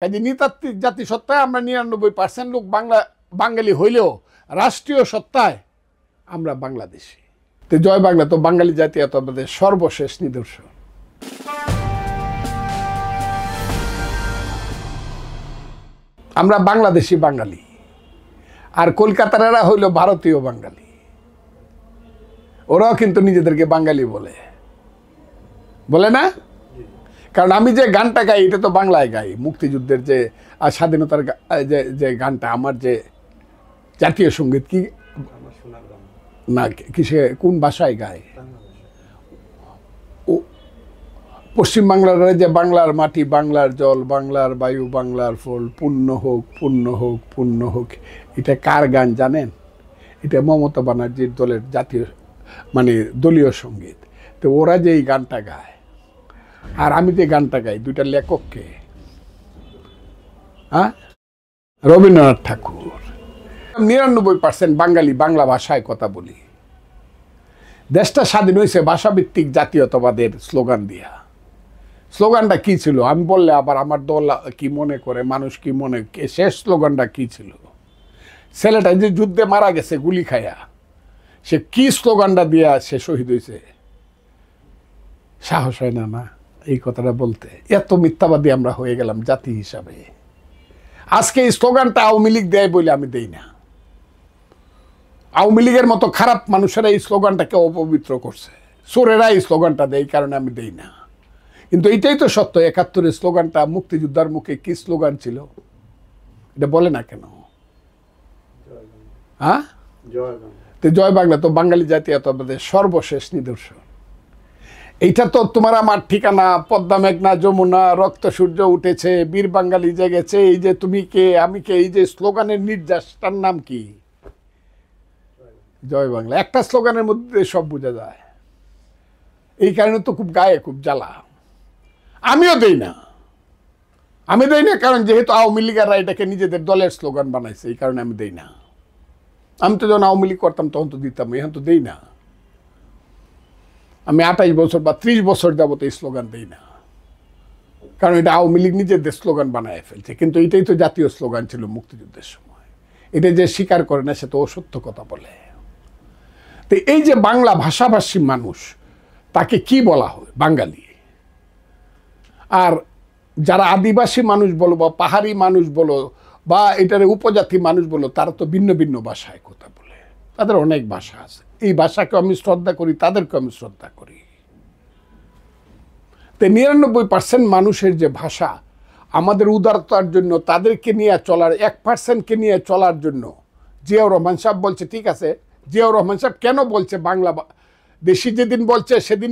কাজে নৃতাত্ত্বিক জাতিসত্তায় আমরা ৯৯% লোক বাঙালি হইলেও রাষ্ট্রীয় সত্তায় আমরা বাংলাদেশি। তো জয় বাংলা তো বাঙালি জাতীয়তাবাদের সর্বশেষ নিদর্শন। আমরা বাংলাদেশি বাঙালি, আর কলকাতারা হইল ভারতীয় বাঙালি। ওরাও কিন্তু নিজেদেরকে বাঙালি বলে না? কারণ আমি যে গানটা গাই এটা তো বাংলায় গাই, মুক্তিযুদ্ধের যে স্বাধীনতার যে গানটা, আমার যে জাতীয় সঙ্গীত কি না, কিসে কোন ভাষায় গায়? ও পশ্চিমবাংলার যে বাংলার মাটি, বাংলার জল, বাংলার বায়ু, বাংলার ফল, পূর্ণ হোক পূর্ণ হোক পূর্ণ হোক। এটা কার গান জানেন? এটা মমতা ব্যানার্জির দলের জাতীয় দলীয় সঙ্গীত। তো ওরা যে এই গানটা গায় আর আমি যে গানটা গাই, দুইটা লেখককে, হ্যাঁ, রবীন্দ্রনাথ ঠাকুর। ৯৯% বাঙালি বাংলা ভাষায় কথা বলি। দেশটা স্বাধীন হয়েছে ভাষাভিত্তিক জাতীয়তাবাদের স্লোগান দিয়া। স্লোগানটা কি ছিল আমি বললে আবার আমার দল কি মনে করে, মানুষ কি মনে, শেষ স্লোগানটা কি ছিল? ছেলেটা যে যুদ্ধে মারা গেছে গুলি খায়া, সে কি স্লোগানটা দিয়া সে শহীদ হয়েছে? সাহস হয় না এই কথাটা বলতে? এত মিথ্যাবাদী আমরা হয়ে গেলাম জাতি হিসাবে। আজকে এই স্লোগানটা আওয়ামী লীগ দেয় বলে আমি দেই না। আওয়ামী লীগের মতো খারাপ মানুষেরা এই স্লোগানটাকে অপবিত্র করছে, চোরেরা এই স্লোগানটা দেয়, এই কারণে আমি দেই না। কিন্তু এইটাই তো সত্য। ৭১-এর স্লোগানটা মুক্তিযোদ্ধার মুখে কি স্লোগান ছিল এটা বলে না কেন? হ্যাঁ, তো জয় বাংলা তো বাঙালি জাতীয়তাবাদের সর্বশেষ নিদর্শন। এইটা তো তোমার আমার ঠিকানা, পদ্মা মেঘনা যমুনা, রক্ত সূর্য উঠেছে, বীর বাঙালি জেগেছে, এই যে তুমি কে আমি কে, এই যে স্লোগানের নির্যাসটার নাম কি? জয় বাংলা। একটা স্লোগানের মধ্যে সব বোঝা যায়। এই কারণে তো খুব গায়ে খুব জ্বালা। আমিও দেই না, কারণ যেহেতু আওয়ামী লীগেরা এটাকে নিজেদের দলের স্লোগান বানাইছে, এই কারণে আমি দেই না। আমি তো যখন আওয়ামী লীগ করতাম তখন তো দিতাম, এখন তো দেই না। আমি ২৮ বছর বা ৩০ বছর যাবত এই স্লোগান দেই না, কারণ এটা আওয়ামী লীগ নিজেদের স্লোগান বানায় ফেলছে। কিন্তু এটাই তো জাতীয় স্লোগান ছিল মুক্তিযুদ্ধের সময়। এটা যে স্বীকার করে না সে তো অসত্য কথা বলে। তো এই যে বাংলা ভাষাভাষী মানুষ, তাকে কি বলা হয়? বাঙালি। আর যারা আদিবাসী মানুষ বলো বা পাহাড়ি মানুষ বলো বা এটার উপজাতি মানুষ বলো, তারা তো ভিন্ন ভিন্ন ভাষায় কথা বলে, তাদের অনেক ভাষা আছে। এই ভাষাকে আমি শ্রদ্ধা করি, তাদেরকে আমি শ্রদ্ধা করি। তো ৯৯% মানুষের যে ভাষা, আমাদের উদারতার জন্য, তাদেরকে নিয়ে চলার, ১%কে নিয়ে চলার জন্য জিয়াউর রহমান সাহেব বলছে, ঠিক আছে। জিয়াউর রহমান সাহেব কেন বলছে বাংলা দেশি? যেদিন বলছে সেদিন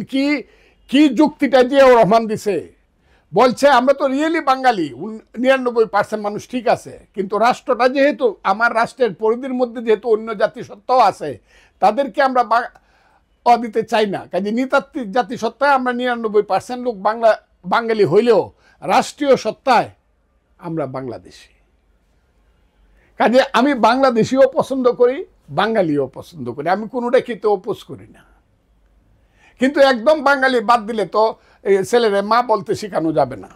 কি যুক্তিটা জিয়াউর রহমান দিছে? বলছে আমরা তো রিয়েলি বাঙালি ৯৯% মানুষ, ঠিক আছে, কিন্তু রাষ্ট্রটা যেহেতু আমার রাষ্ট্রের পরিধির মধ্যে যেহেতু অন্য জাতিসত্তাও আছে, তাদেরকে আমরা দিতে চাই না। কাজে নৃতাত্ত্বিক জাতিসত্তায় আমরা ৯৯% লোক বাঙালি হইলেও রাষ্ট্রীয় সত্তায় আমরা বাংলাদেশি। কাজে আমি বাংলাদেশিও পছন্দ করি, বাঙালিও পছন্দ করি। আমি কোনোটা খেতে অপোজ করি না। কিন্তু একদম বাঙালি বাদ দিলে তো ছেলেরে মা বলতে শেখানো যাবে না।